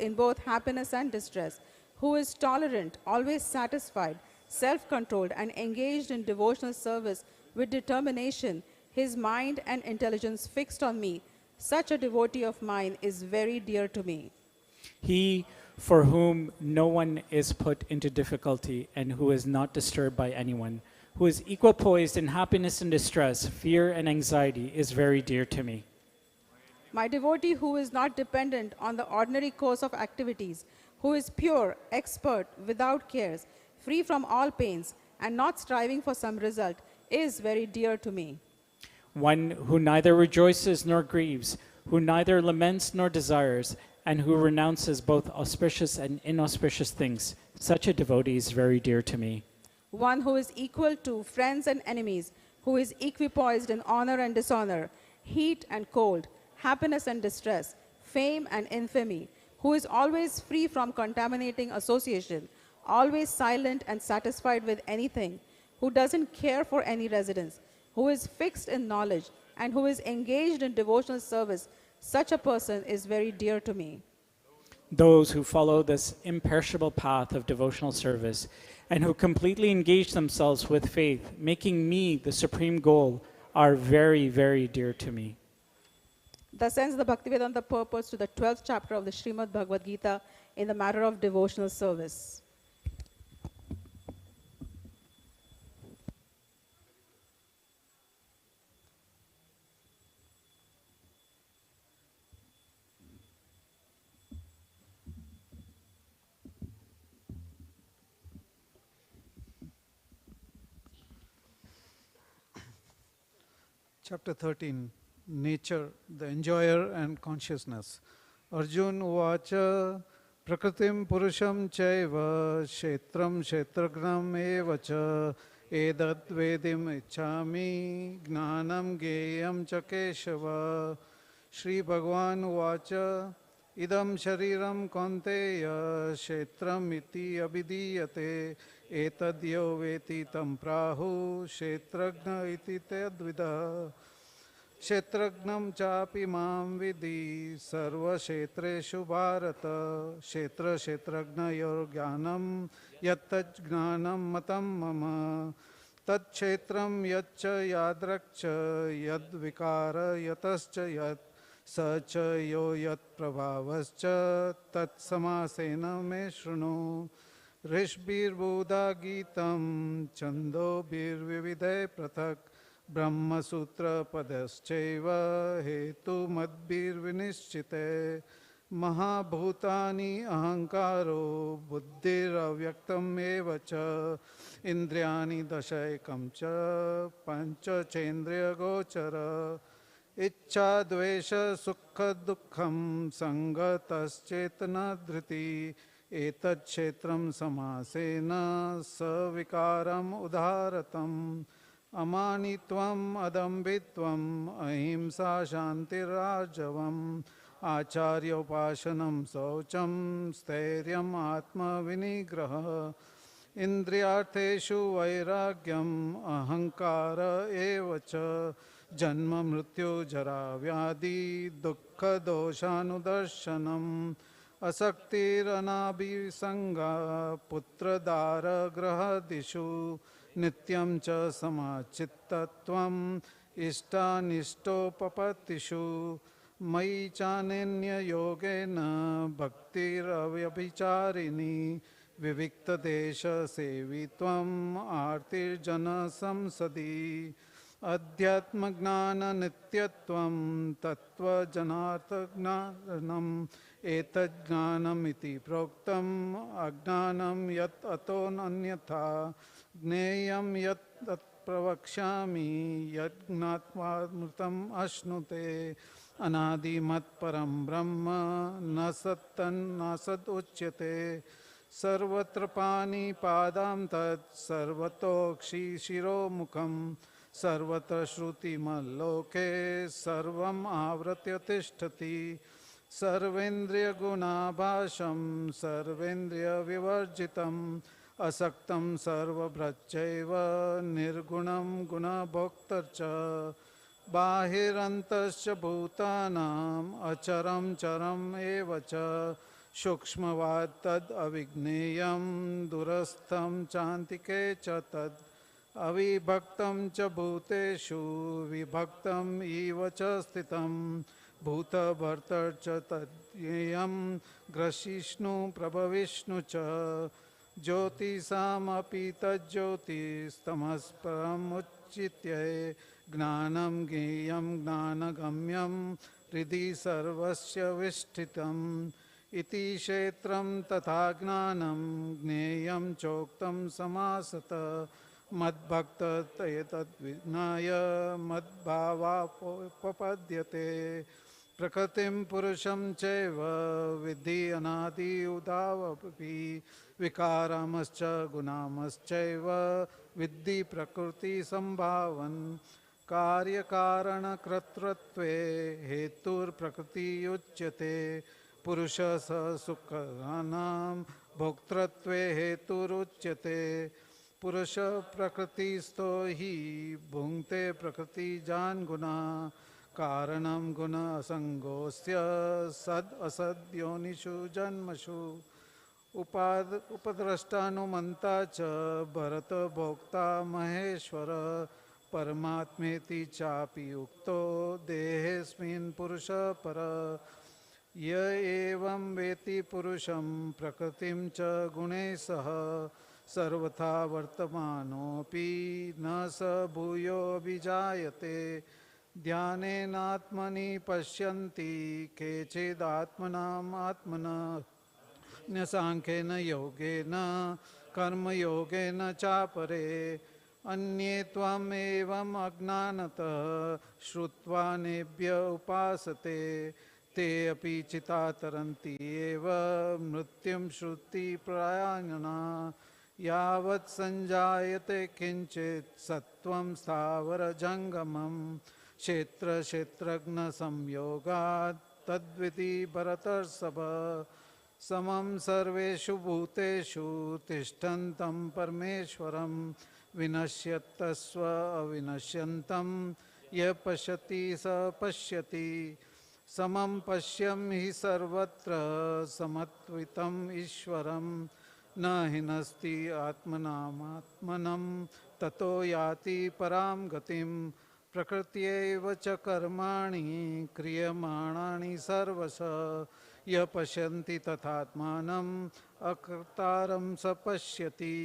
in both happiness and distress, who is tolerant, always satisfied, self-controlled, and engaged in devotional service with determination, his mind and intelligence fixed on me. Such a devotee of mine is very dear to me. He for whom no one is put into difficulty and who is not disturbed by anyone, who is equal poised in happiness and distress, fear and anxiety, is very dear to me. My devotee who is not dependent on the ordinary course of activities, who is pure, expert, without cares, free from all pains, and not striving for some result, is very dear to me. One who neither rejoices nor grieves, who neither laments nor desires, and who renounces both auspicious and inauspicious things. Such a devotee is very dear to me. One who is equal to friends and enemies, who is equipoised in honor and dishonor, heat and cold, happiness and distress, fame and infamy, who is always free from contaminating association, always silent and satisfied with anything, who doesn't care for any residence, who is fixed in knowledge, and who is engaged in devotional service, such a person is very dear to me. Those who follow this imperishable path of devotional service and who completely engage themselves with faith, making me the supreme goal, are very, very dear to me. Thus ends the Bhaktivedanta purpose to the 12th chapter of the Srimad Bhagavad Gita in the matter of devotional service. Chapter 13, Nature, the Enjoyer and Consciousness. Arjun uvacha prakritim purusham chaiva kshetram kshetragnam evacha edat vedim ichhami gnanam geyam cha keshava. Shri Bhagavan uvacha idam shariram kaunteya kshetram iti abhidiyate etadyo veti tam prahu kshetragna iti tadvida. Kshetragnam chapi mam vidi sarva kshetreshu bharata kshetra kshetragnayor jnanam yattaj jnanam matam mama tat kshetram yaccha yadrakcha yad vikara yatascha yat sacha yo yat prabhavascha tat samasena me shrunu. Rishbir Buddha Gitam Chandobir Vividhe Prathak Brahma Sutra Padascheva Hetu Madbir Vinishchite Mahabhutani Ahankaro Buddhir Avyaktam Evacha Indriyani Dashaikam Cha Pancha Chendriya Gochara Ichcha Dvesha Sukha Dukkham Sangatas Dhriti Etat kshetram samasena savikaram udharatam amanitvam adambitvam ahimsa shantirajhavam acharyopasanam saucham stairyam atma vinigraha indriyartheshu vairagyam ahankara evacha janma mrityu jara vyadi dukkha doshanudarshanam asaktiranabhisanga putradara grahadishu nityam cha samachittatvam ishtanistopapatishu mai chanenya yogena bhaktiravyabicharini vivikta desha sevitvam artirjana samsadi adhyatma gnana nityatvam tattva janartha gnanam etajnanam iti proktam agnanam yat ato nanyatha gneyam yat pravakshami yat gnatvam ashnute anadimat param brahma nasattan nasad uchyate sarvatra pani padam tat sarvatokshi shiromukham sarvatra shruti malloke sarvam avratya tishtati Sarvendriya gunabhasham sarvendriya vivarjitam asaktam sarvabrachaiva nirgunam gunabhoktarcha bahirantascha bhutanam acharam charam evacha सूक्ष्मवात् तद् अविज्ञेयं दूरस्थं चान्तिके च तद् अविभक्तं च भूतेषु विभक्तम् इव च स्थितं भूतभर्तर् च तद्येयं ग्रसिष्णु प्रभविष्णु च ज्योतिषामपि तज्ज्योतिस्तमस्परमुच्यते ज्ञानं ज्ञेयं ज्ञानगम्यं हृदि सर्वस्य विष्ठितम् इति क्षेत्रं तथा ज्ञानं ज्ञेयं चोक्तं समासतः मद्भक्तस्तैतद्विज्ञाय मद्भावापपद्यते प्रकृतिं पुरुषं चैव विद्धि अनादि उदावपि विकारामश्च गुणामश्चैव विद्धि प्रकृतिसम्भावन् कार्यकारणकर्तृत्वे हेतुर्प्रकृतियुच्यते पुरुषः स सुखानां भोक्तृत्वे हेतुरुच्यते पुरुष प्रकृतिस्थो हि भुङ्क्ते प्रकृतिजान् गुणा कारणं गुण असङ्गोऽस्य सद् असद्योनिषु जन्मसु उपद्रष्टानुमन्ता च भरत भोक्ता महेश्वर परमात्मेति चापि उक्तो देहेऽस्मिन् पुरुषः पर य एवं वेति पुरुषं प्रकृतिं च गुणैः सह सर्वथा वर्तमानोऽपि न स भूयोऽभिजायते ध्यानेनात्मनि पश्यन्ति केचिदात्मनाम् आत्मनः न्यसाङ्ख्येन योगेन कर्मयोगेन चापरे अन्ये त्वमेवम् अज्ञानतः श्रुत्वा नेभ्य उपासते ते अपि चिता तरन्ति एव मृत्युं श्रुतिपरायणा यावत् सञ्जायते किञ्चित् सत्त्वं स्थावरजङ्गमं क्षेत्रक्षेत्रज्ञसंयोगात् तद्विधि भरतर्षभ समं सर्वेषु भूतेषु तिष्ठन्तं परमेश्वरं विनश्यत्स्व अविनश्यन्तं यः पश्यति स पश्यति समं पश्यं हि सर्वत्र समत्वितम् ईश्वरं न हिनस्ति आत्मनामात्मनं ततो याति परां गतिं प्रकृत्यैव च कर्माणि क्रियमाणानि सर्वशः यः पश्यन्ति तथात्मानम् अकर्तारं स पश्यति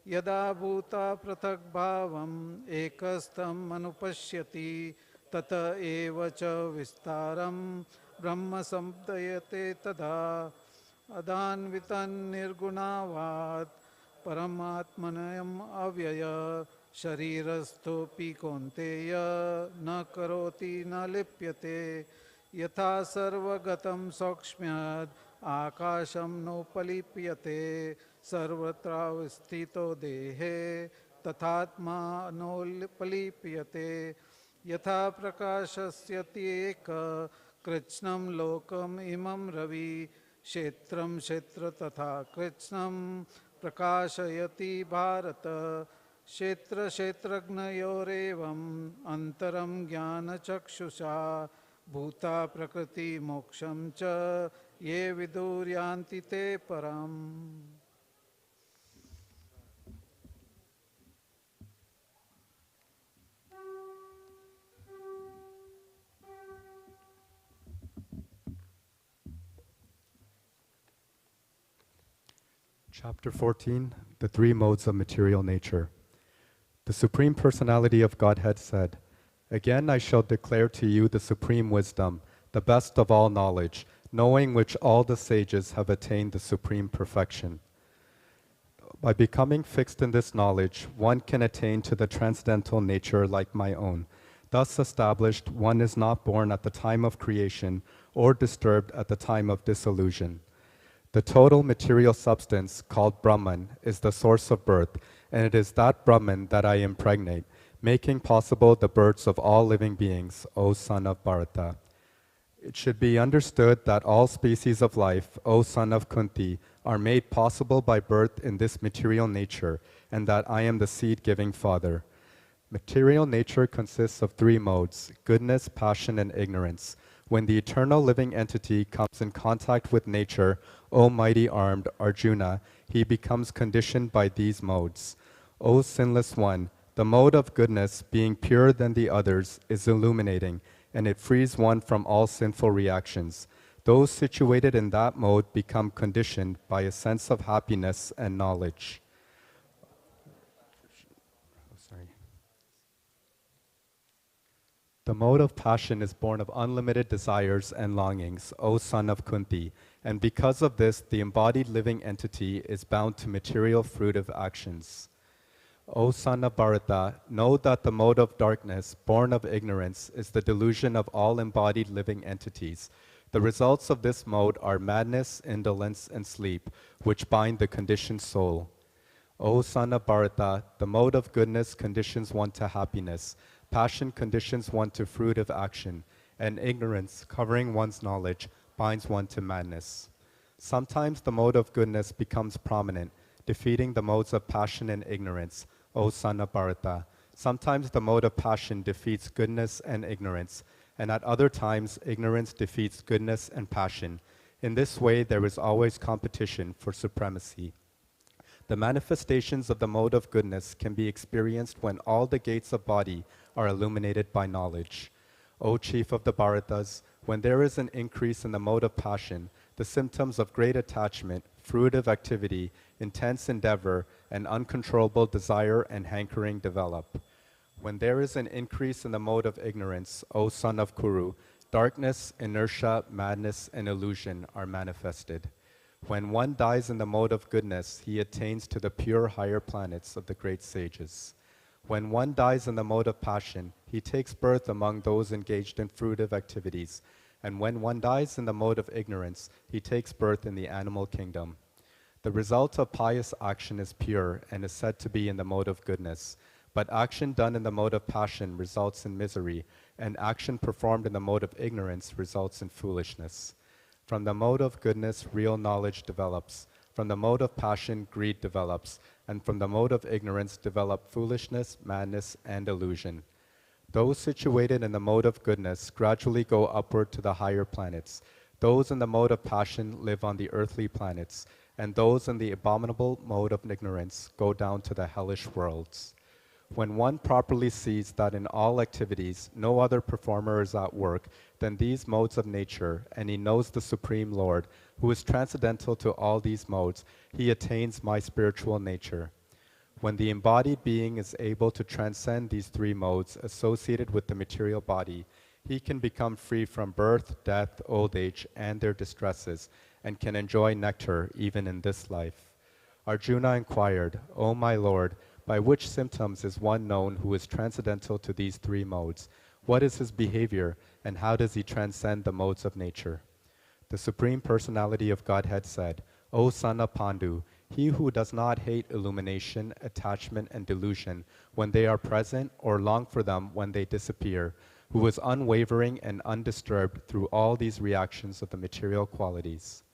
यदा भूता पृथग्भावम् एकस्थम् अनुपश्यति तत एव च विस्तारं ब्रह्म सम्पद्यते तदा अदान्वितन्निर्गुणावात् परमात्मनयम् अव्यय शरीरस्थोऽपि कौन्तेय न करोति न लिप्यते यथा सर्वगतं सौक्ष्म्याद् आकाशं नोपलिप्यते सर्वत्रावस्थितो देहे तथात्मा नोपलिप्यते यथा प्रकाशस्यत्येक कृत्स्नं लोकम् इमं रवि क्षेत्रं क्षेत्र तथा कृत्स्नं प्रकाशयति भारत क्षेत्र क्षेत्रज्ञयोरेवम् अन्तरं ज्ञानचक्षुषा भूता प्रकृति मोक्षं च ये विदुर्यान्ति ते परम्. Chapter 14, The Three Modes of Material Nature. The Supreme Personality of Godhead said, "Again I shall declare to you the supreme wisdom, the best of all knowledge, knowing which all the sages have attained the supreme perfection. By becoming fixed in this knowledge, one can attain to the transcendental nature like my own. Thus established, one is not born at the time of creation or disturbed at the time of dissolution. The total material substance, called Brahman, is the source of birth, and it is that Brahman that I impregnate, making possible the births of all living beings, O son of Bharata. It should be understood that all species of life, O son of Kunti, are made possible by birth in this material nature, and that I am the seed-giving father. Material nature consists of three modes: goodness, passion, and ignorance. When the eternal living entity comes in contact with nature, O mighty armed Arjuna, he becomes conditioned by these modes. O sinless one, the mode of goodness, being purer than the others, is illuminating, and it frees one from all sinful reactions. Those situated in that mode become conditioned by a sense of happiness and knowledge. The mode of passion is born of unlimited desires and longings, O son of Kunti, and because of this, the embodied living entity is bound to material fruitive actions. O son of Bharata, know that the mode of darkness, born of ignorance, is the delusion of all embodied living entities. The results of this mode are madness, indolence, and sleep, which bind the conditioned soul. O son of Bharata, the mode of goodness conditions one to happiness. Passion conditions one to fruitive action, and ignorance, covering one's knowledge, binds one to madness. Sometimes the mode of goodness becomes prominent, defeating the modes of passion and ignorance, O son of Bharata. Sometimes the mode of passion defeats goodness and ignorance, and at other times ignorance defeats goodness and passion. In this way, there is always competition for supremacy. The manifestations of the mode of goodness can be experienced when all the gates of body are illuminated by knowledge. O chief of the Bharatas, when there is an increase in the mode of passion, the symptoms of great attachment, fruitive activity, intense endeavor, and uncontrollable desire and hankering develop. When there is an increase in the mode of ignorance, O son of Kuru, darkness, inertia, madness, and illusion are manifested. When one dies in the mode of goodness, he attains to the pure higher planets of the great sages. When one dies in the mode of passion, he takes birth among those engaged in fruitive activities. And when one dies in the mode of ignorance, he takes birth in the animal kingdom. The result of pious action is pure and is said to be in the mode of goodness. But action done in the mode of passion results in misery, and action performed in the mode of ignorance results in foolishness. From the mode of goodness, real knowledge develops. From the mode of passion, greed develops. And from the mode of ignorance develop foolishness, madness, and illusion. Those situated in the mode of goodness gradually go upward to the higher planets. Those in the mode of passion live on the earthly planets, and those in the abominable mode of ignorance go down to the hellish worlds. When one properly sees that in all activities no other performer is at work than these modes of nature, and he knows the Supreme Lord, who is transcendental to all these modes, he attains my spiritual nature. When the embodied being is able to transcend these three modes associated with the material body, he can become free from birth, death, old age, and their distresses, and can enjoy nectar even in this life. Arjuna inquired, O my Lord, by which symptoms is one known who is transcendental to these three modes? What is his behavior, and how does he transcend the modes of nature? The Supreme Personality of Godhead said, O son of Pandu, he who does not hate illumination, attachment, and delusion when they are present or long for them when they disappear, who is unwavering and undisturbed through all these reactions of the material qualities.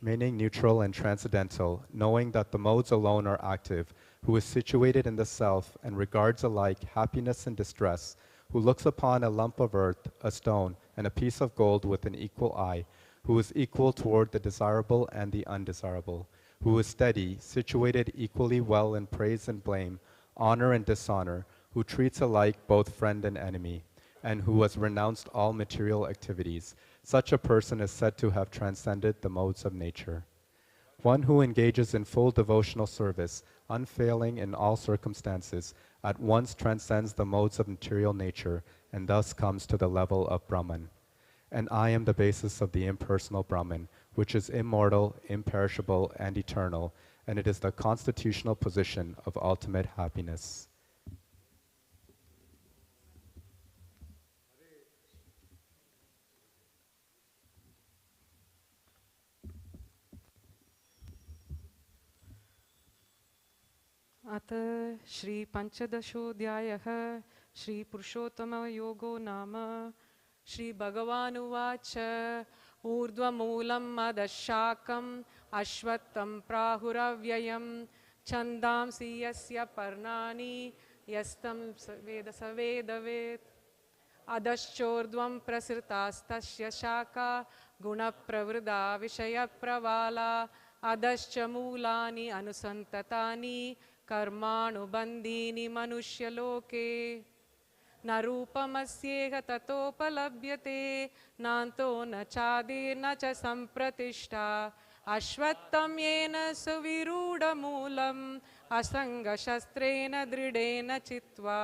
Remaining neutral and transcendental, knowing that the modes alone are active, who is situated in the self and regards alike happiness and distress, who looks upon a lump of earth, a stone, and a piece of gold with an equal eye, who is equal toward the desirable and the undesirable, who is steady, situated equally well in praise and blame, honor and dishonor, who treats alike both friend and enemy, and who has renounced all material activities. Such a person is said to have transcended the modes of nature. One who engages in full devotional service, unfailing in all circumstances, at once transcends the modes of material nature and thus comes to the level of Brahman. And I am the basis of the impersonal Brahman, which is immortal, imperishable, and eternal, and it is the constitutional position of ultimate happiness. अथ श्री पंचदशोऽध्यायः श्री पुरुषोत्तम योगो नाम श्री भगवानुवाच ऊर्ध्वमूलम् अधःशाखम् अश्वत्थं प्राहुरव्ययम् छन्दांसि यस्य पर्णानि यस्तं वेद स वेदवेत् अधश्चोर्ध्वं प्रसृतास्तस्य शाखा गुणप्रवृद्धा विषयप्रवाला अधश्च मूलानि अनुसन्ततानि कर्मानुबन्धीनि मनुष्यलोके न रूपमस्येह ततोपलभ्यते नान्तो न चादिर्न च सम्प्रतिष्ठा अश्वत्थं येन सुविरूढमूलम् असङ्गशस्त्रेण दृढेन चित्वा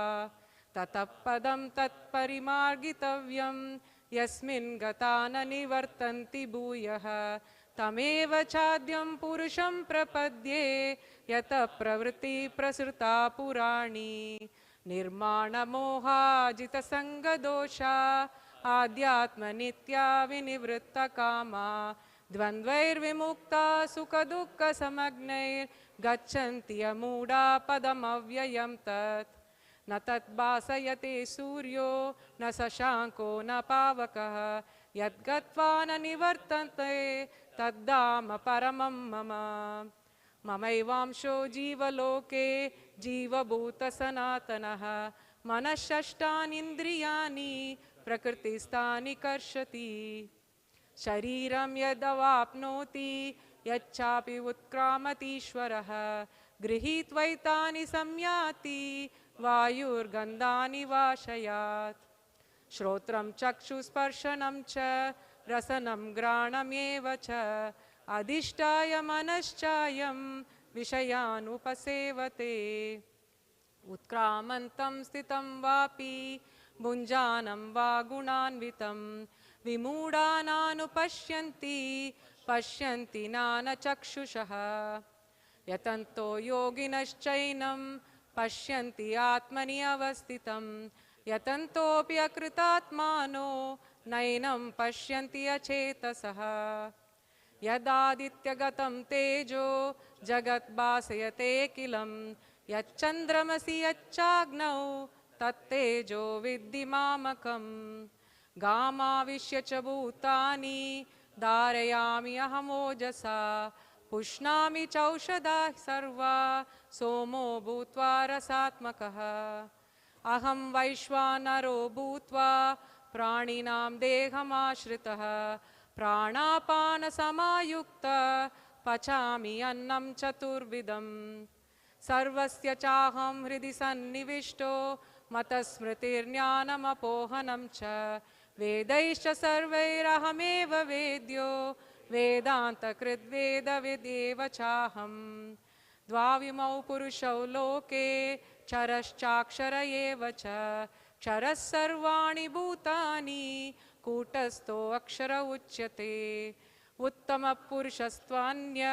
ततः पदं तत्परिमार्गितव्यं यस्मिन् गता न निवर्तन्ति भूयः तमेव चाद्यं पुरुषं प्रपद्ये यतः प्रवृत्ति प्रसृता पुराणी निर्माणमोहाजितसङ्गदोषा आध्यात्मनित्या विनिवृत्तकामा द्वन्द्वैर्विमुक्ता सुखदुःखसमग्नैर्गच्छन्ति यमूढा पदमव्ययं तत् न तद्भासयते सूर्यो न शशाङ्को न पावकः यद्गत्वा न निवर्तन्ते तद्धाम परमं मम ममैवांशो जीवलोके जीवभूतसनातनः मनःषष्ठानीन्द्रियाणि प्रकृतिस्थानि कर्षति शरीरं यदवाप्नोति यच्चापि उत्क्रामतीश्वरः गृहीत्वैतानि संयाति वायुर्गन्धानि वाशयात् श्रोत्रं चक्षुस्पर्शनं च रसनं घ्राणमेव च अधिष्ठाय मनश्चायं विषयानुपसेवते उत्क्रामन्तं स्थितं वापि भुञ्जानं वा गुणान्वितं विमूढानानुपश्यन्ति पश्यन्ति नानचक्षुषः यतन्तो योगिनश्चैनं पश्यन्ति आत्मनि अवस्थितं यतन्तोऽपि अकृतात्मानो नैनं पश्यन्ति अचेतसः यदादित्यगतं तेजो जगद्भासयतेऽखिलं यच्चन्द्रमसि यच्चाग्नौ तत्तेजो विद्धि मामकम् गामाविश्य च भूतानि धारयामि अहमोजसा पुष्णामि चौषधाः सर्वा सोमो भूत्वा रसात्मकः अहं वैश्वानरो भूत्वा प्राणिनां देहमाश्रितः प्राणापानसमायुक्त पचामि अन्नं चतुर्विधं सर्वस्य चाहं हृदि सन्निविष्टो मतस्मृतिर्ज्ञानमपोहनं च वेदैश्च सर्वैरहमेव वेद्यो वेदान्तकृद्वेदविदेव चाहं द्वाविमौ पुरुषौ लोके क्षरश्चाक्षर एव च क्षरः सर्वाणि भूतानि कूटस्थो अक्षर उच्यते उत्तमपुरुषस्त्वन्य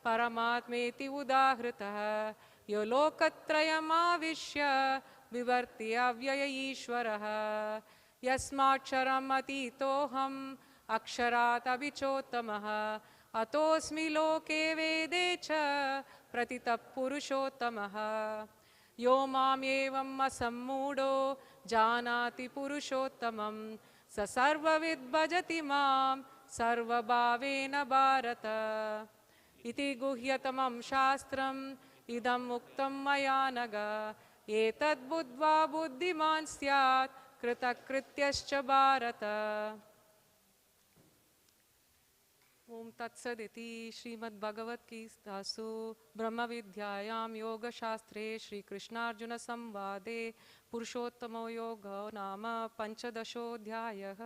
परमात्मेति उदाहृतः यो लोकत्रयमाविश्य विवर्ति अव्यय ईश्वरः यस्माक्षरम् अतीतोऽहम् अक्षरात् अविचोत्तमः अतोऽस्मि लोके वेदे च प्रतितः पुरुषोत्तमः यो मामेवम् असम्मूढो जानाति पुरुषोत्तमं स सर्वविद् भजति मां सर्वभावेन भारत इति गुह्यतमं शास्त्रम् इदम् उक्तं मया नघ एतद्बुद्ध्वा बुद्धिमान् स्यात् कृतकृत्यश्च भारत ओम तत्सदिति श्रीमद्भगवद्गीतासु ब्रह्मविद्यायां योगशास्त्रे श्रीकृष्णार्जुनसंवादे पुरुषोत्तमो योगो नाम पंचदशोऽध्यायः।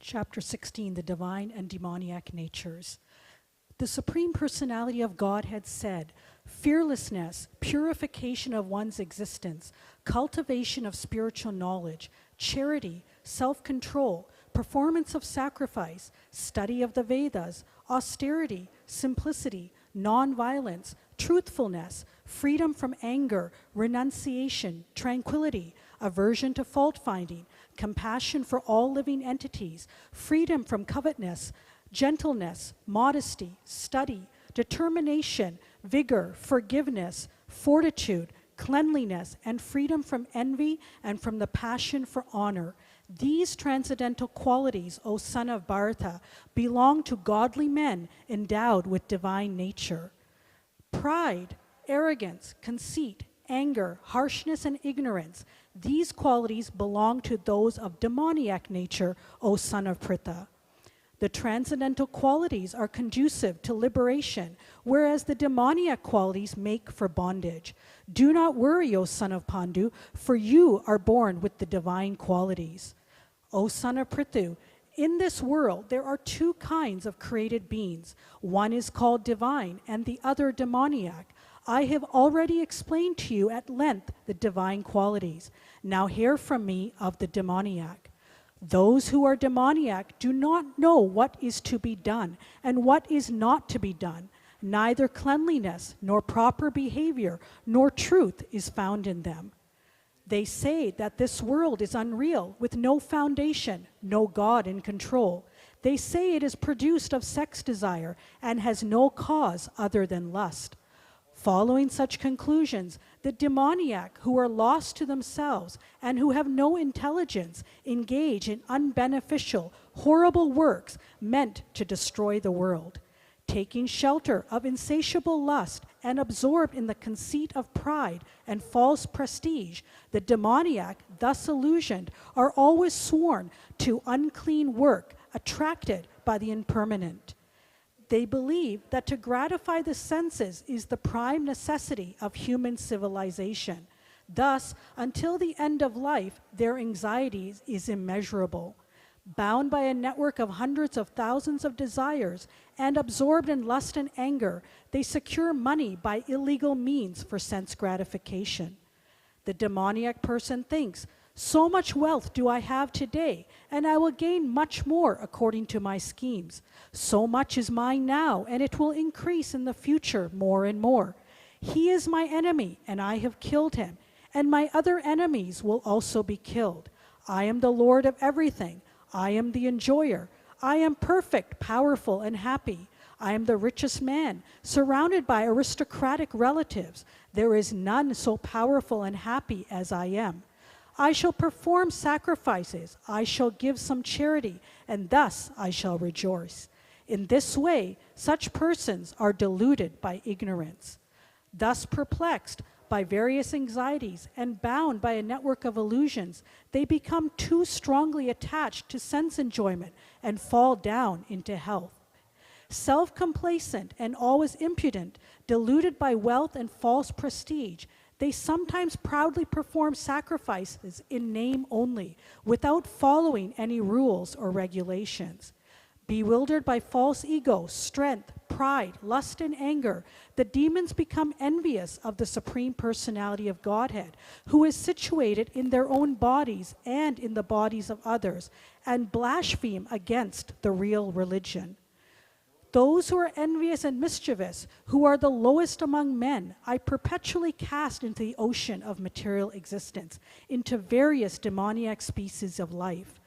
Chapter 16, the divine and demoniac natures. The Supreme Personality of Godhead said, fearlessness, purification of one's existence, cultivation of spiritual knowledge, charity, self-control, performance of sacrifice, study of the Vedas, austerity, simplicity, non-violence, truthfulness, freedom from anger, renunciation, tranquility, aversion to fault-finding, compassion for all living entities, freedom from covetousness, gentleness, modesty, study, determination, vigor, forgiveness, fortitude, cleanliness, and freedom from envy and from the passion for honor. These transcendental qualities, O son of Bharata, belong to godly men endowed with divine nature. Pride, arrogance, conceit, anger, harshness, and ignorance, these qualities belong to those of demoniac nature, O son of Pritha. The transcendental qualities are conducive to liberation, whereas the demoniac qualities make for bondage. Do not worry, O son of Pandu, for you are born with the divine qualities. O son of Prithu, in this world there are two kinds of created beings. One is called divine and the other demoniac. I have already explained to you at length the divine qualities. Now hear from me of the demoniac. Those who are demoniac do not know what is to be done and what is not to be done. Neither cleanliness, nor proper behavior, nor truth is found in them. They say that this world is unreal, with no foundation, no God in control. They say it is produced of sex desire and has no cause other than lust. Following such conclusions, the demoniac, who are lost to themselves and who have no intelligence, engage in unbeneficial, horrible works meant to destroy the world. Taking shelter of insatiable lust and absorbed in the conceit of pride and false prestige, the demoniac, thus illusioned, are always sworn to unclean work, attracted by the impermanent. They believe that to gratify the senses is the prime necessity of human civilization. Thus, until the end of life, their anxiety is immeasurable. Bound by a network of hundreds of thousands of desires and absorbed in lust and anger, they secure money by illegal means for sense gratification. The demoniac person thinks, so much wealth do I have today, and I will gain much more according to my schemes. So much is mine now, and it will increase in the future more and more. He is my enemy, and I have killed him, and my other enemies will also be killed. I am the Lord of everything. I am the enjoyer. I am perfect, powerful, and happy. I am the richest man, surrounded by aristocratic relatives. There is none so powerful and happy as I am. I shall perform sacrifices. I shall give some charity, and thus I shall rejoice. In this way, such persons are deluded by ignorance. Thus perplexed by various anxieties and bound by a network of illusions, they become too strongly attached to sense enjoyment and fall down into health. Self-complacent and always impudent, deluded by wealth and false prestige, they sometimes proudly perform sacrifices in name only, without following any rules or regulations. Bewildered by false ego, strength, pride, lust, and anger, the demons become envious of the Supreme Personality of Godhead, who is situated in their own bodies and in the bodies of others, and blaspheme against the real religion. Those who are envious and mischievous, who are the lowest among men, I perpetually cast into the ocean of material existence, into various demoniac species of life.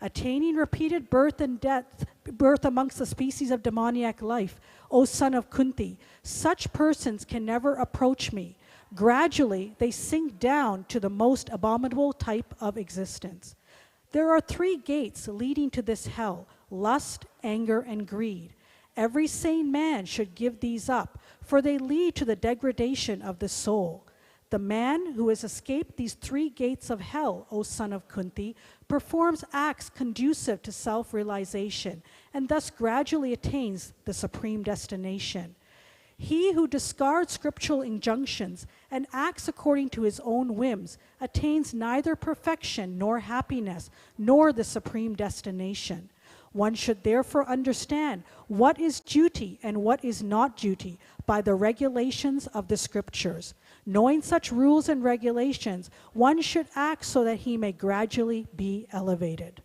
Attaining repeated birth and death, birth amongst the species of demoniac life, O son of Kunti, such persons can never approach me. Gradually, they sink down to the most abominable type of existence. There are 3 gates leading to this hell: lust, anger, and greed. Every sane man should give these up, for they lead to the degradation of the soul. The man who has escaped these 3 gates of hell, O son of Kunti, performs acts conducive to self-realization, and thus gradually attains the supreme destination. He who discards scriptural injunctions and acts according to his own whims attains neither perfection nor happiness, nor the supreme destination. One should therefore understand what is duty and what is not duty by the regulations of the scriptures. Knowing such rules and regulations, one should act so that he may gradually be elevated.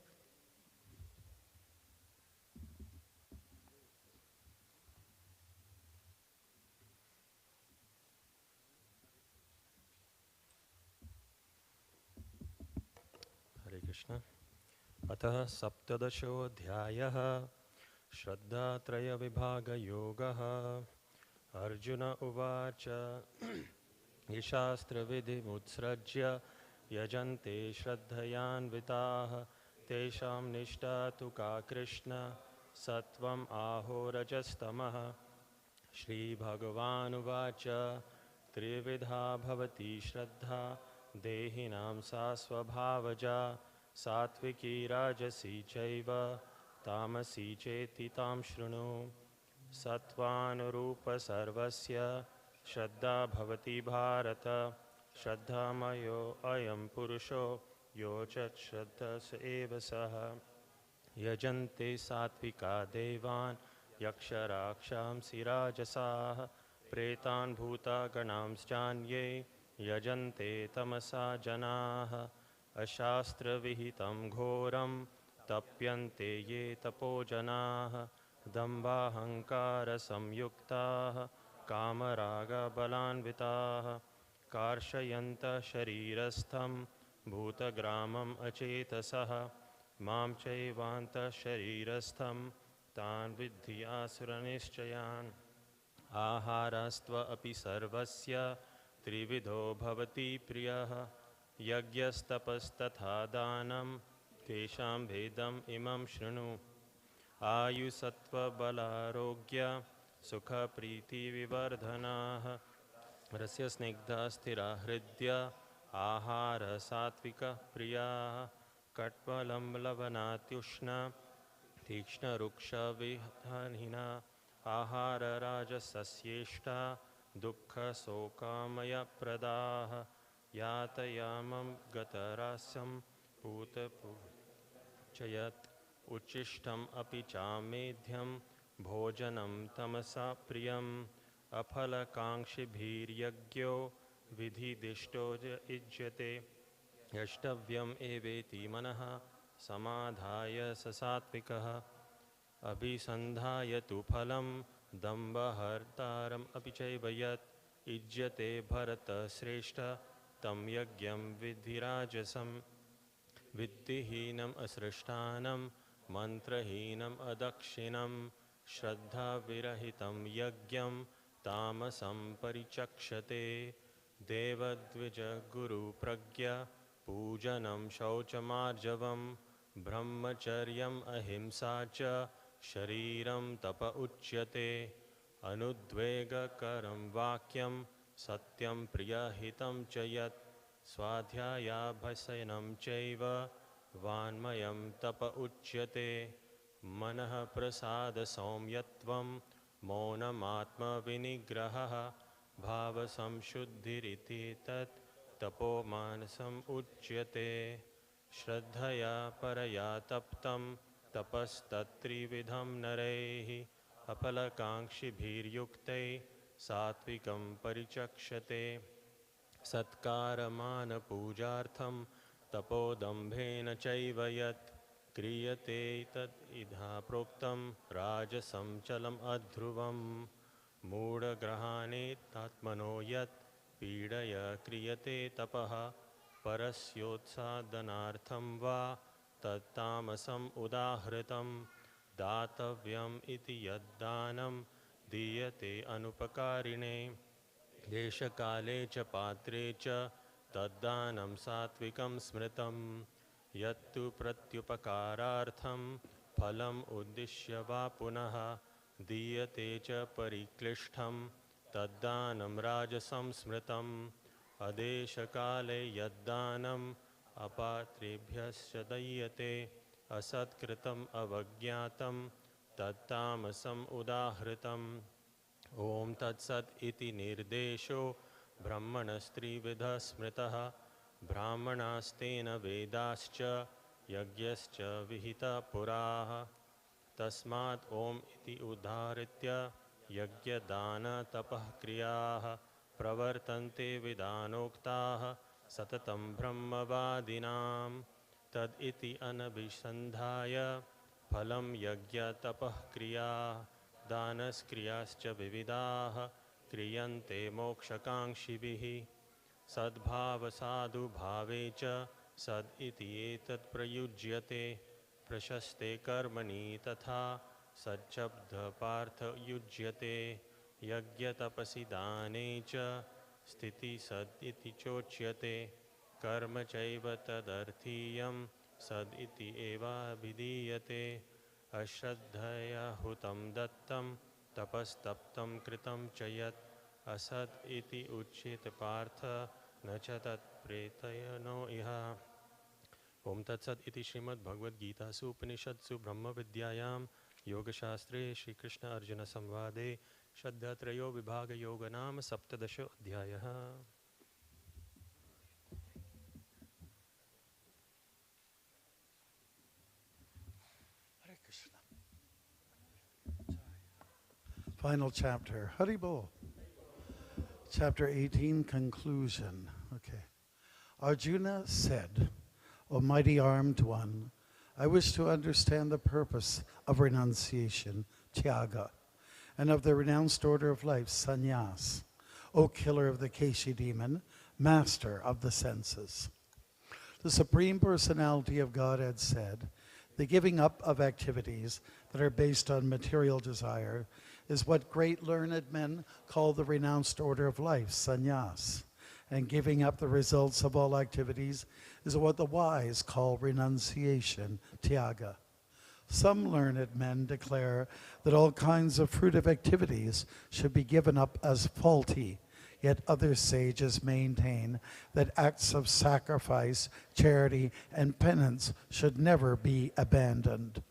Hare Krishna. अतः सप्तदशोऽध्यायः श्रद्धात्रयविभागयोगः अर्जुन उवाच ये शास्त्रविधिमुत्सृज्य यजन्ते श्रद्धयान्विताः तेषां निष्ठा तु का कृष्ण सत्वम् आहो रजस्तमः श्रीभगवानुवाच त्रिविधा भवति श्रद्धा देहिनां सा स्वभावजा सात्विकी राजसी चैव तामसी चेति तां शृणु सत्त्वानुरूपसर्वस्य श्रद्धा भवति भारत श्रद्धामयो अयं पुरुषो यो च श्रद्धस एव सः यजन्ते सात्विका देवान् यक्षराक्षांसि राजसाः प्रेतान् भूतागणांश्चान्ये यजन्ते तमसा जनाः अशास्त्रविहितं घोरं तप्यन्ते ये तपोजनाः दम्भाहङ्कारसंयुक्ताः कामरागबलान्विताः कार्षयन्तः शरीरस्थं भूतग्रामम् अचेतसः मां चैवान्तः शरीरस्थं तान् विद्धि आसुरनिश्चयान् आहारस्त्व अपि सर्वस्य त्रिविधो भवति प्रियः यज्ञस्तपस्तथा दानं तेषां भेदम् इमं शृणु आयुसत्त्वबलारोग्य सुखप्रीतिविवर्धनाः रस्य स्निग्धा स्थिरा हृद्य आहारसात्विकः प्रियाः कट्वलं लवनात्युष्ण तीक्ष्णरुक्षविहनिना आहारराजसस्येष्टा दुःखशोकामयप्रदाः यातयामं गतरास्यं पूतपूजयत् उच्छिष्टम् अपि चामेध्यं भोजनं तमसा प्रियम् अफलकाङ्क्षिभिर्यज्ञो विधिदिष्टो युज्यते यष्टव्यम् एवेति मनः समाधाय स सात्विकः अभिसन्धाय तु फलं दम्भहर्तारम् अपि चैव यत् युज्यते भरतश्रेष्ठ तं यज्ञं विधिराजसं विद्धिहीनम् असृष्टानं मन्त्रहीनम् अदक्षिणं श्रद्धाविरहितं यज्ञं तामसं परिचक्षते देवद्विजगुरुप्रज्ञा पूजनं शौचमार्जवं ब्रह्मचर्यम् अहिंसा च शरीरं तप उच्यते अनुद्वेगकरं वाक्यं सत्यं प्रियहितं च यत् स्वाध्यायाभ्यसनं चैव वाङ्मयं तप उच्यते मनः प्रसादसौम्यत्वं मौनमात्मविनिग्रहः भावसंशुद्धिरिति तत् तपो मानसम् उच्यते श्रद्धया परया तप्तं तपस्तत्त्रिविधं नरैः अपलकाङ्क्षिभिर्युक्तैः सात्विकं परिचक्षते सत्कारमानपूजार्थं तपोदम्भेन चैव यत् क्रियते तद् इधा प्रोक्तं राजसं चलम् अध्रुवम् मूढग्रहाणेत्तात्मनो यत् पीडय क्रियते तपः परस्योत्सादनार्थं वा तत्तामसम् उदाहृतं दातव्यम् इति यद्दानं दीयते अनुपकारिणे देशकाले च पात्रे च तद्दानं सात्विकं स्मृतं यत्तु प्रत्युपकारार्थं फलम् उद्दिश्य वा पुनः दीयते च परिक्लिष्टं तद्दानं राजसं स्मृतम् अदेशकाले यद्दानम् अपात्रेभ्यश्च दीयते असत्कृतम् अवज्ञातं तत्तामसम् उदाहृतम् ॐ तत्सत् इति निर्देशो ब्रह्मणस्त्रिविधः स्मृतः ब्राह्मणास्तेन वेदाश्च यज्ञश्च विहितः पुराः तस्मात् ॐ इति उद्धारित्य यज्ञदानतपः क्रियाः प्रवर्तन्ते विधानोक्ताः सततं ब्रह्मवादिनां तद् इति अनभिसन्धाय फलं यज्ञतपः क्रियाः दानस्क्रियाश्च विविधाः क्रियन्ते मोक्षकाङ्क्षिभिः सद्भावसाधुभावे च सद् इति एतत् प्रयुज्यते प्रशस्ते कर्मणि तथा सच्छब्दपार्थ युज्यते यज्ञतपसि दाने च स्थिति सद् इति चोच्यते कर्म चैव तदर्थीयं सद् इति एवाभिधीयते अश्रद्धया हुतं दत्तं तपस्तप्तं कृतं च यत् असद् इति उच्यते पार्थ न च तत्प्रेतयनो इह ओम तत्सत् इति श्रीमद्भगवद्गीतासु उपनिषत्सु ब्रह्मविद्यायां योगशास्त्रे श्रीकृष्ण अर्जुन संवादे श्रद्धात्रयो विभाग योग नाम सप्तदशो अध्यायः Hare Krishna. Final chapter. Hari Bol. Chapter 18, conclusion. Okay. Arjuna said, O mighty armed one, I wish to understand the purpose of renunciation, tyaga, and of the renounced order of life, sannyas, O killer of the Keshi demon, master of the senses. The Supreme Personality of Godhead said, the giving up of activities that are based on material desire is what great learned men call the renounced order of life, sannyas. And giving up the results of all activities is what the wise call renunciation, tyaga. Some learned men declare that all kinds of fruitive activities should be given up as faulty, yet other sages maintain that acts of sacrifice, charity, and penance should never be abandoned.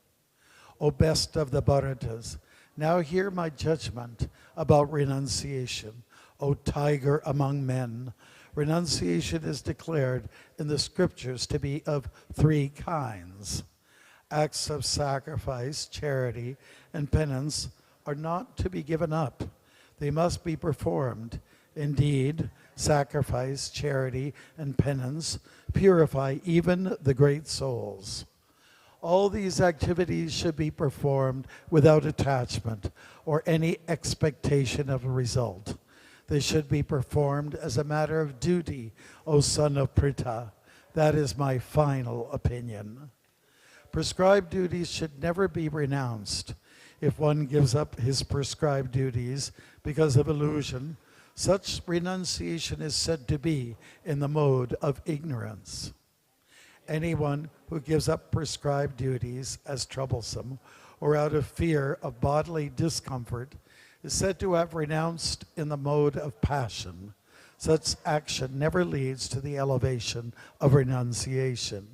O best of the Bharatas, now hear my judgment about renunciation. O tiger among men, renunciation is declared in the scriptures to be of three kinds. Acts of sacrifice, charity, and penance are not to be given up. They must be performed. Indeed, sacrifice, charity, and penance purify even the great souls. All these activities should be performed without attachment or any expectation of a result. They should be performed as a matter of duty, O son of Pritha. That is my final opinion. Prescribed duties should never be renounced. If one gives up his prescribed duties because of illusion, such renunciation is said to be in the mode of ignorance. Anyone who gives up prescribed duties as troublesome or out of fear of bodily discomfort is said to have renounced in the mode of passion. Such action never leads to the elevation of renunciation.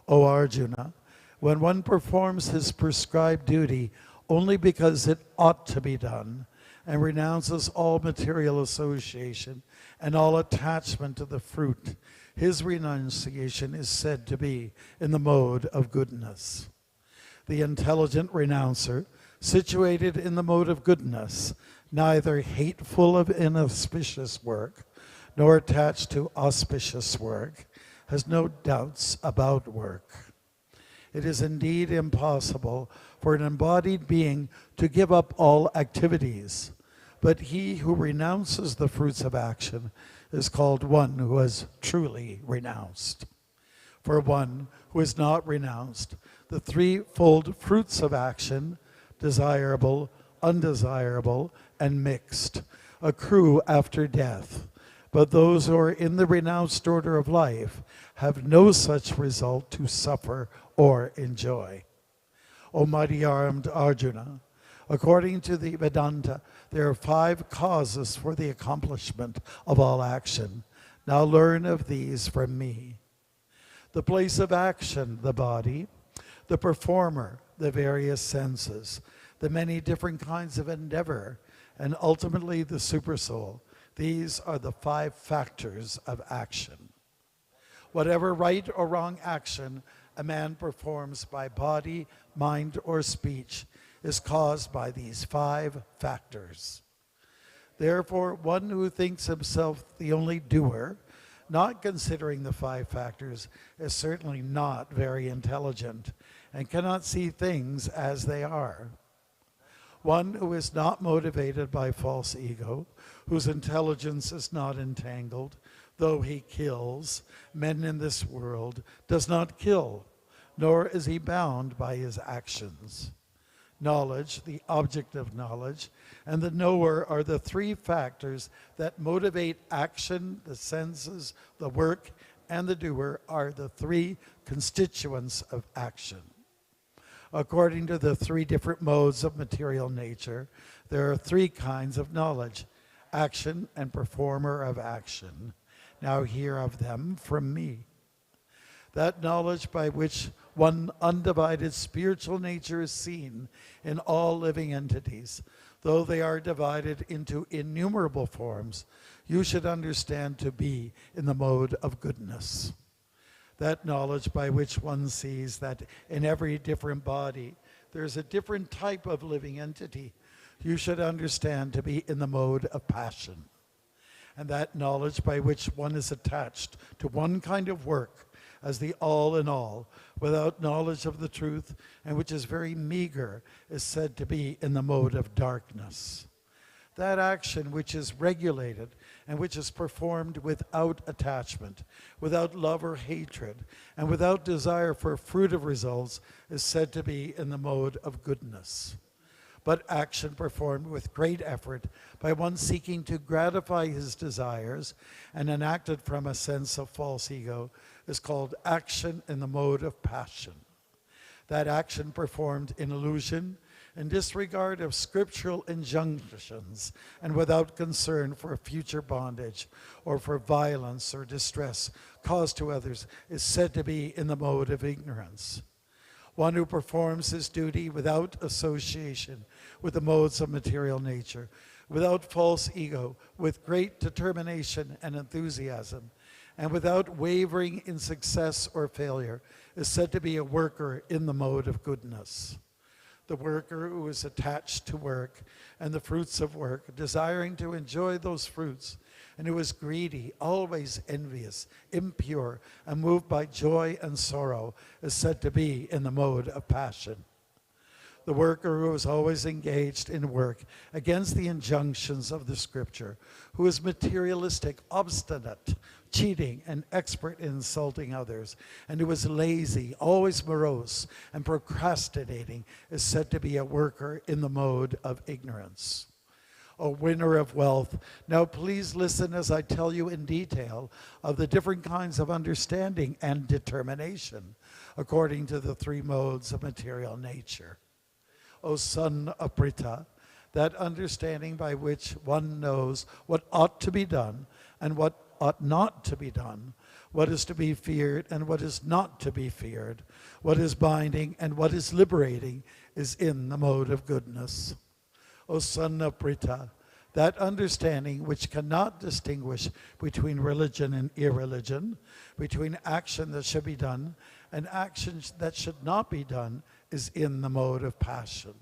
O Arjuna, when one performs his prescribed duty only because it ought to be done and renounces all material association and all attachment to the fruit, his renunciation is said to be in the mode of goodness. The intelligent renouncer, situated in the mode of goodness, neither hateful of inauspicious work, nor attached to auspicious work, has no doubts about work. It is indeed impossible for an embodied being to give up all activities, but he who renounces the fruits of action is called one who has truly renounced. For one who is not renounced, the threefold fruits of action, desirable, undesirable, and mixed, accrue after death. But those who are in the renounced order of life have no such result to suffer or enjoy. O mighty armed Arjuna, according to the Vedanta, there are 5 causes for the accomplishment of all action. Now learn of these from me. The place of action, the body; the performer, the various senses; the many different kinds of endeavor; and ultimately the supersoul. These are the 5 factors of action. Whatever right or wrong action a man performs by body, mind, or speech is caused by these 5 factors. Therefore, one who thinks himself the only doer, not considering the 5 factors, is certainly not very intelligent and cannot see things as they are. One who is not motivated by false ego, whose intelligence is not entangled, though he kills men in this world, does not kill, nor is he bound by his actions. knowledge, the object of knowledge, and the knower are the three factors that motivate action. The senses, the work, and the doer are the three constituents of action. According to the three different modes of material nature, there are three kinds of knowledge: action and performer of action. Now hear of them from me. That knowledge by which one undivided spiritual nature is seen in all living entities, though they are divided into innumerable forms, you should understand to be in the mode of goodness. That knowledge by which one sees that in every different body there's a different type of living entity, you should understand to be in the mode of passion. And that knowledge by which one is attached to one kind of work as the all in all, without knowledge of the truth, and which is very meager, is said to be in the mode of darkness. That action which is regulated and which is performed without attachment, without love or hatred, and without desire for fruitive results, is said to be in the mode of goodness. But action performed with great effort by one seeking to gratify his desires and enacted from a sense of false ego is called action in the mode of passion. That action performed in illusion, in disregard of scriptural injunctions, and without concern for future bondage or for violence or distress caused to others, is said to be in the mode of ignorance. One who performs his duty without association with the modes of material nature, without false ego, with great determination and enthusiasm, and without wavering in success or failure, is said to be a worker in the mode of goodness. The worker who is attached to work and the fruits of work, desiring to enjoy those fruits, and who is greedy, always envious, impure, and moved by joy and sorrow, is said to be in the mode of passion. The worker who is always engaged in work against the injunctions of the scripture, who is materialistic, obstinate, cheating, and expert in insulting others, and who is lazy, always morose, and procrastinating, is said to be a worker in the mode of ignorance. O winner of wealth, now please listen as I tell you in detail of the different kinds of understanding and determination according to the three modes of material nature. O son of Pritha, that understanding by which one knows what ought to be done and what ought not to be done, what is to be feared and what is not to be feared, what is binding and what is liberating, is in the mode of goodness. O son of Pritha, that understanding which cannot distinguish between religion and irreligion, between action that should be done and action that should not be done, is in the mode of passion.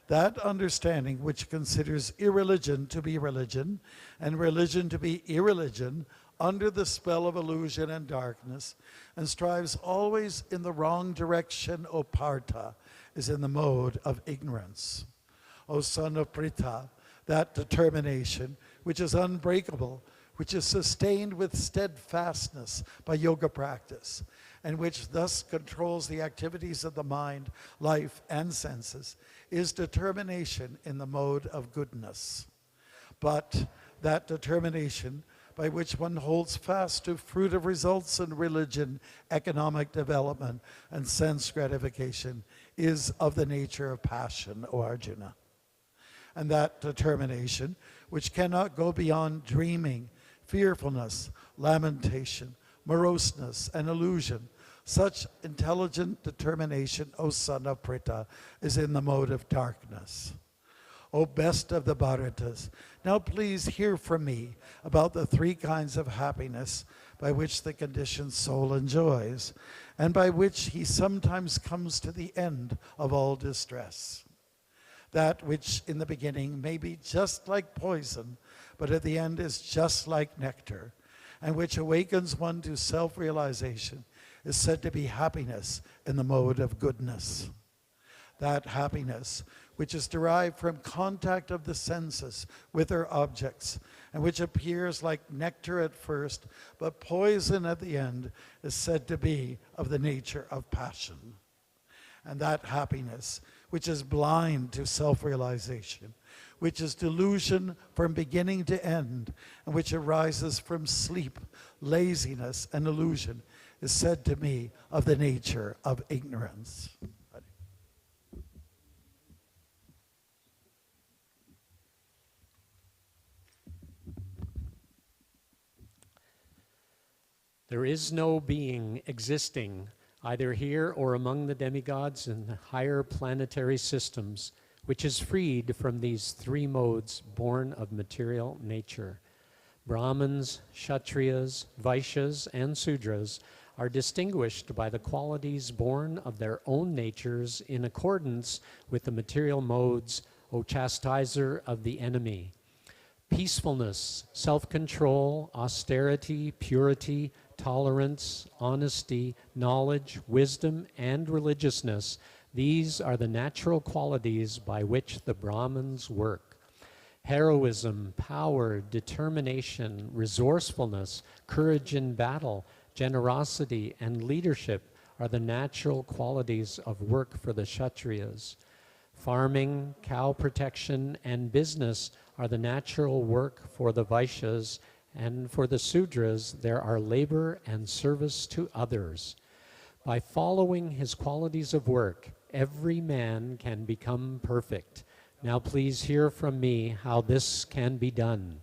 That understanding which considers irreligion to be religion and religion to be irreligion under the spell of illusion and darkness, and strives always in the wrong direction, O Partha, is in the mode of ignorance. O son of Pritha, that determination which is unbreakable, which is sustained with steadfastness by yoga practice, and which thus controls the activities of the mind, life, and senses, is determination in the mode of goodness. But that determination by which one holds fast to fruitive results in religion, economic development, and sense gratification is of the nature of passion, O Arjuna. And that determination, which cannot go beyond dreaming, fearfulness, lamentation, moroseness, and illusion, such intelligent determination, O son of Pritha, is in the mode of darkness. O best of the Bharatas, now please hear from me about the three kinds of happiness by which the conditioned soul enjoys, and by which he sometimes comes to the end of all distress. That which in the beginning may be just like poison, but at the end is just like nectar, and which awakens one to self-realization, is said to be happiness in the mode of goodness. That happiness, which is derived from contact of the senses with their objects, and which appears like nectar at first, but poison at the end, is said to be of the nature of passion. And that happiness, which is blind to self-realization, which is delusion from beginning to end, and which arises from sleep, laziness, and illusion, is said to me of the nature of ignorance. There is no being existing, either here or among the demigods in the higher planetary systems, which is freed from these three modes born of material nature. Brahmins, Kshatriyas, Vaishyas, and Sudras are distinguished by the qualities born of their own natures in accordance with the material modes, O chastiser of the enemy. Peacefulness, self-control, austerity, purity, tolerance, honesty, knowledge, wisdom, and religiousness, these are the natural qualities by which the Brahmins work. Heroism, power, determination, resourcefulness, courage in battle, generosity, and leadership are the natural qualities of work for the Kshatriyas. Farming, cow protection, and business are the natural work for the Vaishyas, and for the Sudras there are labor and service to others. By following his qualities of work, every man can become perfect. Now please hear from me how this can be done.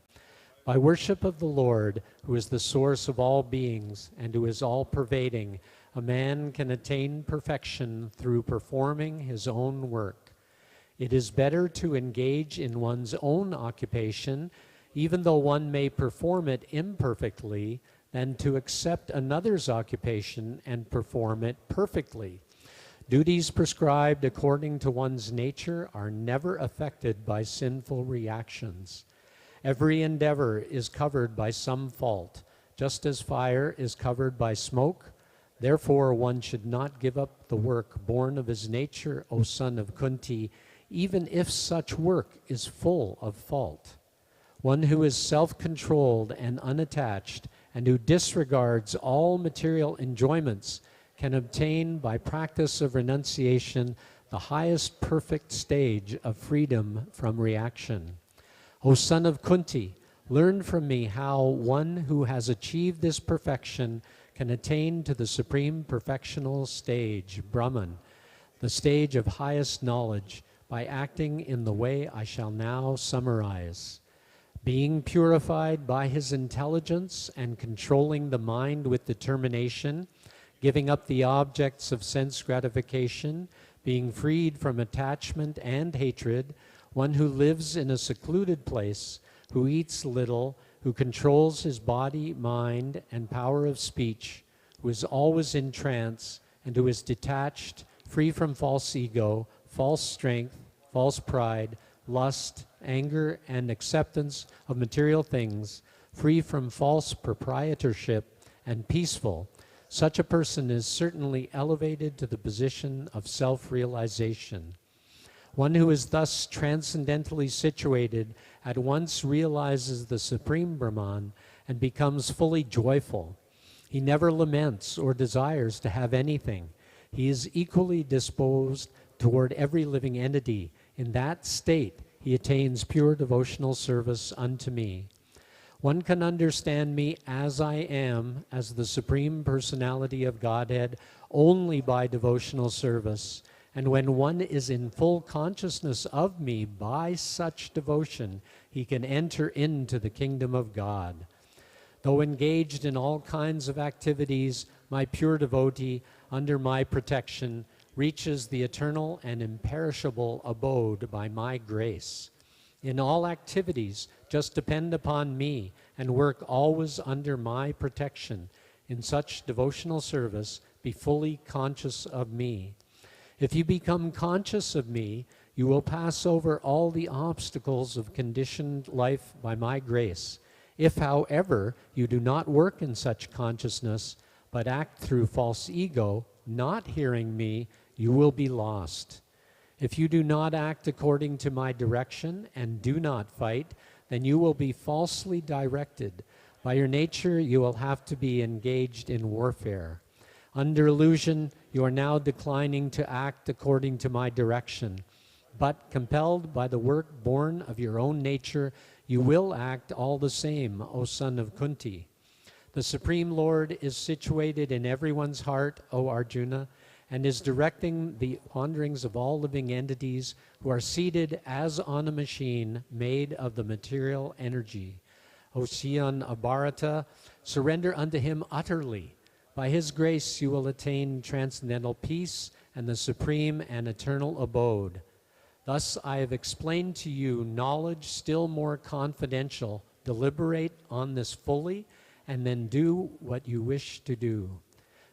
By worship of the Lord, who is the source of all beings and who is all-pervading, a man can attain perfection through performing his own work. It is better to engage in one's own occupation, even though one may perform it imperfectly, than to accept another's occupation and perform it perfectly. Duties prescribed according to one's nature are never affected by sinful reactions. Every endeavor is covered by some fault, just as fire is covered by smoke. Therefore, one should not give up the work born of his nature, O son of Kunti, even if such work is full of fault. One who is self-controlled and unattached, and who disregards all material enjoyments, can obtain by practice of renunciation the highest perfect stage of freedom from reaction. O son of Kunti, learn from me how one who has achieved this perfection can attain to the supreme perfectional stage, Brahman, the stage of highest knowledge, by acting in the way I shall now summarize. Being purified by his intelligence and controlling the mind with determination, giving up the objects of sense gratification, being freed from attachment and hatred, one who lives in a secluded place, who eats little, who controls his body, mind, and power of speech, who is always in trance, and who is detached, free from false ego, false strength, false pride, lust, anger, and acceptance of material things, free from false proprietorship, and peaceful. Such a person is certainly elevated to the position of self-realization. One who is thus transcendently situated at once realizes the Supreme Brahman and becomes fully joyful. He never laments or desires to have anything. He is equally disposed toward every living entity. In that state, he attains pure devotional service unto me. One can understand me as I am, as the Supreme Personality of Godhead, only by devotional service. And when one is in full consciousness of me by such devotion, he can enter into the kingdom of God. Though engaged in all kinds of activities, my pure devotee, under my protection, reaches the eternal and imperishable abode by my grace. In all activities, just depend upon me and work always under my protection. In such devotional service, be fully conscious of me. If you become conscious of me, you will pass over all the obstacles of conditioned life by my grace. If, however, you do not work in such consciousness, but act through false ego, not hearing me, you will be lost. If you do not act according to my direction and do not fight, then you will be falsely directed. By your nature, you will have to be engaged in warfare. Under illusion, you are now declining to act according to my direction. But compelled by the work born of your own nature, you will act all the same, O son of Kunti. The Supreme Lord is situated in everyone's heart, O Arjuna, and is directing the wanderings of all living entities who are seated as on a machine made of the material energy. O Scion of Bharata, surrender unto him utterly. By his grace you will attain transcendental peace and the supreme and eternal abode. Thus I have explained to you knowledge still more confidential. Deliberate on this fully, and then do what you wish to do.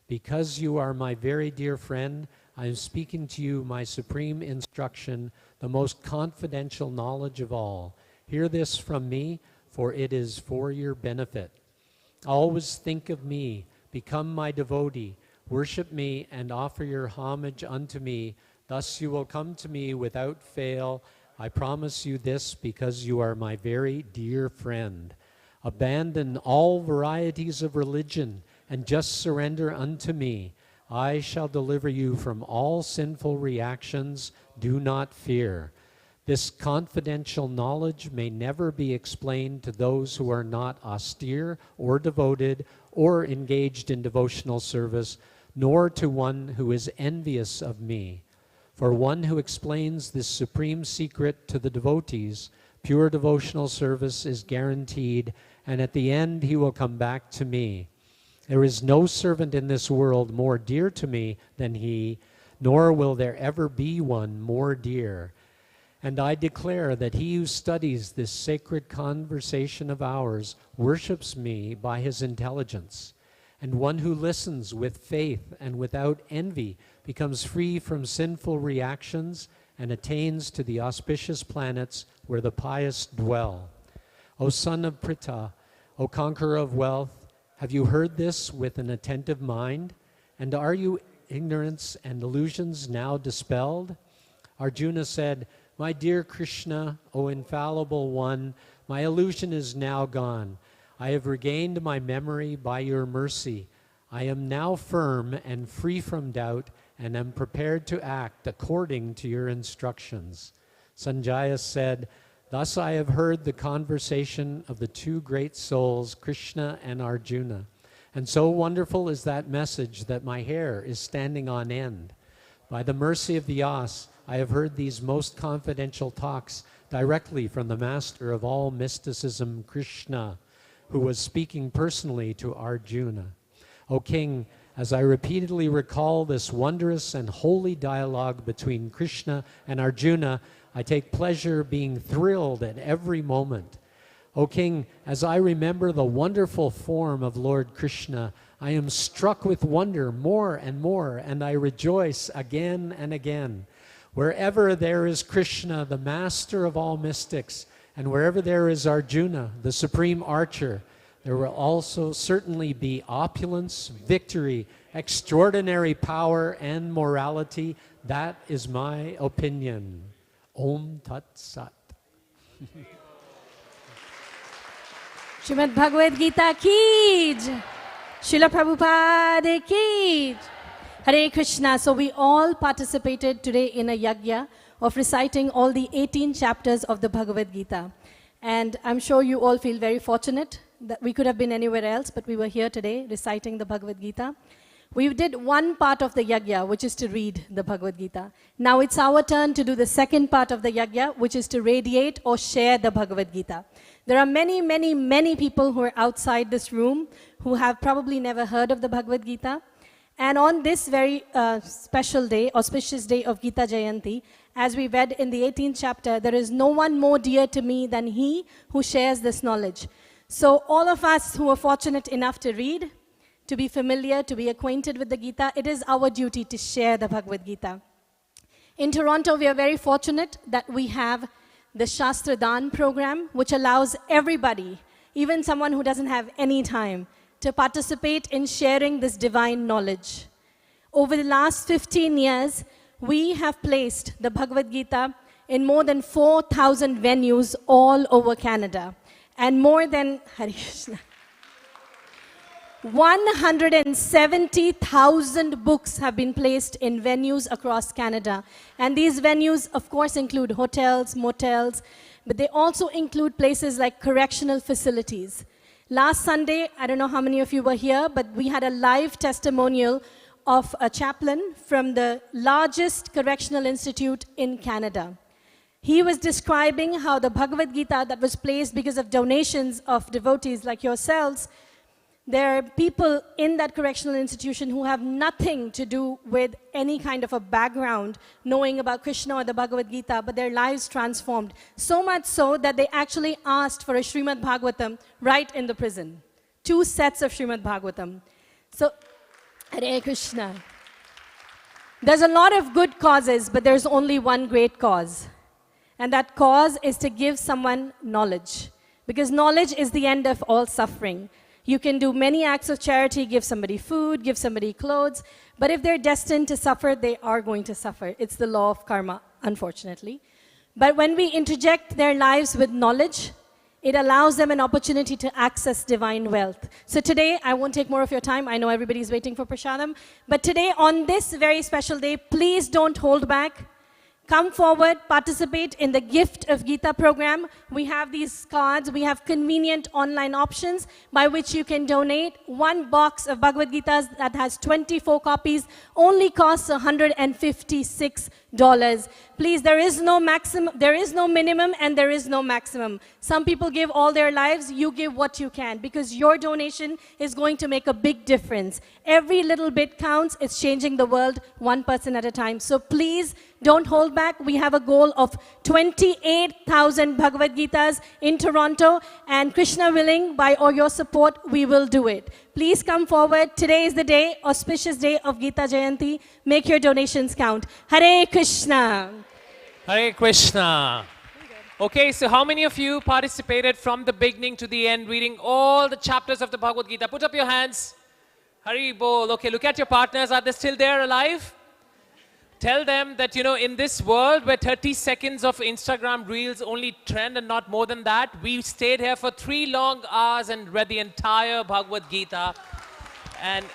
Because you are my very dear friend, I am speaking to you my supreme instruction, the most confidential knowledge of all. Hear this from me, for it is for your benefit. Always think of me, become my devotee, worship me, and offer your homage unto me. Thus you will come to me without fail. I promise you this because you are my very dear friend. Abandon all varieties of religion and just surrender unto me. I shall deliver you from all sinful reactions. Do not fear. This confidential knowledge may never be explained to those who are not austere or devoted or engaged in devotional service, nor to one who is envious of me. For one who explains this supreme secret to the devotees, pure devotional service is guaranteed, and at the end he will come back to me. There is no servant in this world more dear to me than he, nor will there ever be one more dear. And I declare that he who studies this sacred conversation of ours worships me by his intelligence. And one who listens with faith and without envy becomes free from sinful reactions and attains to the auspicious planets where the pious dwell. O son of Pritha, O conqueror of wealth, have you heard this with an attentive mind? And are your ignorance and illusions now dispelled? Arjuna said, My dear Krishna, O infallible one, my illusion is now gone. I have regained my memory by your mercy. I am now firm and free from doubt and am prepared to act according to your instructions. Sanjaya said, Thus I have heard the conversation of the two great souls, Krishna and Arjuna. And so wonderful is that message that my hair is standing on end. By the mercy of the Yas, I have heard these most confidential talks directly from the master of all mysticism, Krishna, who was speaking personally to Arjuna. O king, as I repeatedly recall this wondrous and holy dialogue between Krishna and Arjuna, I take pleasure being thrilled at every moment. O king, as I remember the wonderful form of Lord Krishna, I am struck with wonder more and more, and I rejoice again and again. Wherever there is Krishna, the master of all mystics, and wherever there is Arjuna, the supreme archer, there will also certainly be opulence, victory, extraordinary power, and morality. That is my opinion. Om Tat Sat. Srimad Bhagavad Gita ki jai. Srila Prabhupada ki jai. Hare Krishna. So we all participated today in a yagya of reciting all the 18 chapters of the Bhagavad Gita. And I'm sure you all feel very fortunate that we could have been anywhere else, but we were here today reciting the Bhagavad Gita. We did one part of the yagya, which is to read the Bhagavad Gita. Now it's our turn to do the second part of the yagya, which is to radiate or share the Bhagavad Gita. There are many, many, many people who are outside this room who have probably never heard of the Bhagavad Gita. And on this very special day, auspicious day of Gita Jayanti, as we read in the 18th chapter, there is no one more dear to me than he who shares this knowledge. So all of us who are fortunate enough to read, to be familiar, to be acquainted with the Gita, it is our duty to share the Bhagavad Gita. In Toronto, we are very fortunate that we have the Shastra Dan program, which allows everybody, even someone who doesn't have any time, to participate in sharing this divine knowledge. Over the last 15 years, we have placed the Bhagavad Gita in more than 4,000 venues all over Canada. And more than, Hare Krishna. 170,000 books have been placed in venues across Canada. And these venues, of course, include hotels, motels, but they also include places like correctional facilities. Last Sunday, I don't know how many of you were here, but we had a live testimonial of a chaplain from the largest correctional institute in Canada. He was describing how the Bhagavad Gita that was placed because of donations of devotees like yourselves, there are people in that correctional institution who have nothing to do with any kind of a background knowing about Krishna or the Bhagavad Gita, but their lives transformed. So much so that they actually asked for a Srimad Bhagavatam right in the prison. 2 sets of Srimad Bhagavatam. So, Hare Krishna. There's a lot of good causes, but there's only one great cause. And that cause is to give someone knowledge. Because knowledge is the end of all suffering. You can do many acts of charity, give somebody food, give somebody clothes, but if they're destined to suffer, they are going to suffer. It's the law of karma, unfortunately. But when we interject their lives with knowledge, it allows them an opportunity to access divine wealth. So today, I won't take more of your time. I know everybody's waiting for Prasadam. But today, on this very special day, please don't hold back. Come forward, participate in the Gift of Gita program. We have these cards. We have convenient online options by which you can donate. 1 box of Bhagavad Gitas that has 24 copies only costs $156. Please, there is no minimum and there is no maximum. Some people give all their lives, you give what you can because your donation is going to make a big difference. Every little bit counts. It's changing the world one person at a time. So please don't hold back. We have a goal of 28,000 Bhagavad Gitas in Toronto, and Krishna willing, by all your support, we will do it. Please come forward. Today is the day, auspicious day of Gita Jayanti. Make your donations count. Hare Krishna. Hare Krishna. Okay, so how many of you participated from the beginning to the end, reading all the chapters of the Bhagavad Gita? Put up your hands. Hari Bol. Okay, look at your partners. Are they still there alive? Tell them that, you know, in this world where 30 seconds of Instagram reels only trend and not more than that, we stayed here for 3 long hours and read the entire Bhagavad Gita. And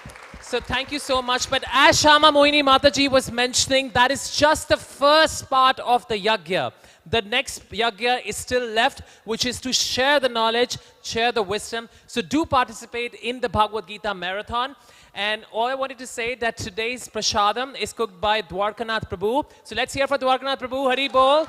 so thank you so much. But as Shama Mohini Mataji was mentioning, that is just the first part of the yagya. The next yagya is still left, which is to share the knowledge, share the wisdom. So do participate in the Bhagavad Gita marathon. And all I wanted to say that today's prasadam is cooked by Dwarkanath Prabhu. So let's hear for Dwarkanath Prabhu. Hari Bol.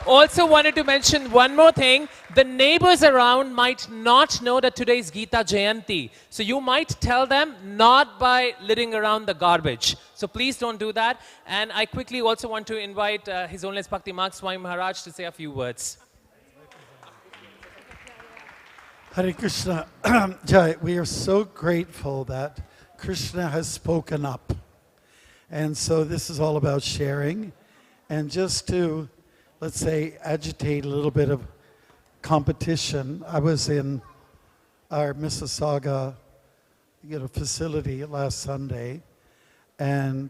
Also wanted to mention one more thing. The neighbors around might not know that today is Gita Jayanti. So you might tell them not by littering around the garbage. So please don't do that. And I quickly also want to invite His Holiness Bhakti Mark Swami Maharaj to say a few words. Hare Krishna. Jai, we are so grateful that Krishna has spoken up. And so this is all about sharing. And just to, let's say, agitate a little bit of competition, I was in our Mississauga facility last Sunday, and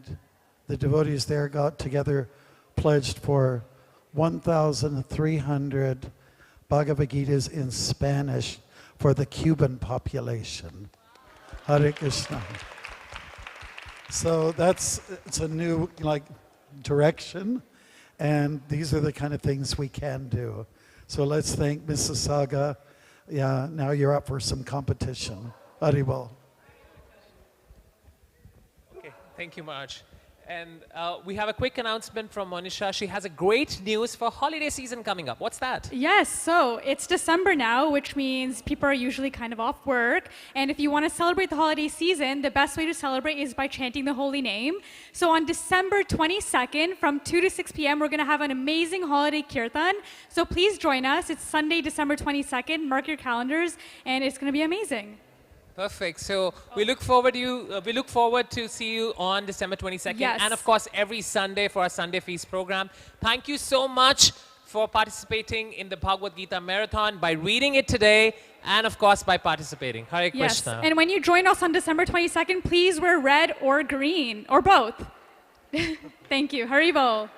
the devotees there got together, pledged for 1,300 Bhagavad Gitas in Spanish for the Cuban population. Hare Krishna. So it's a new direction, and these are the kind of things we can do. So let's thank Mississauga. Yeah, now you're up for some competition. Haribol. Okay, thank you, Maharaj. And we have a quick announcement from Monisha. She has a great news for holiday season coming up. What's that? Yes, so it's December now, which means people are usually kind of off work. And if you want to celebrate the holiday season, the best way to celebrate is by chanting the holy name. So on December 22nd, from 2 to 6 p.m., we're going to have an amazing holiday kirtan. So please join us. It's Sunday, December 22nd. Mark your calendars, and it's going to be amazing. Perfect. So we look forward to see you on December 22nd. Yes. And of course, every Sunday for our Sunday Feast program. Thank you so much for participating in the Bhagavad Gita Marathon by reading it today and of course by participating. Hare Yes, Krishna. and when you join us on December 22nd, please wear red or green, or both. Thank you. Haribol.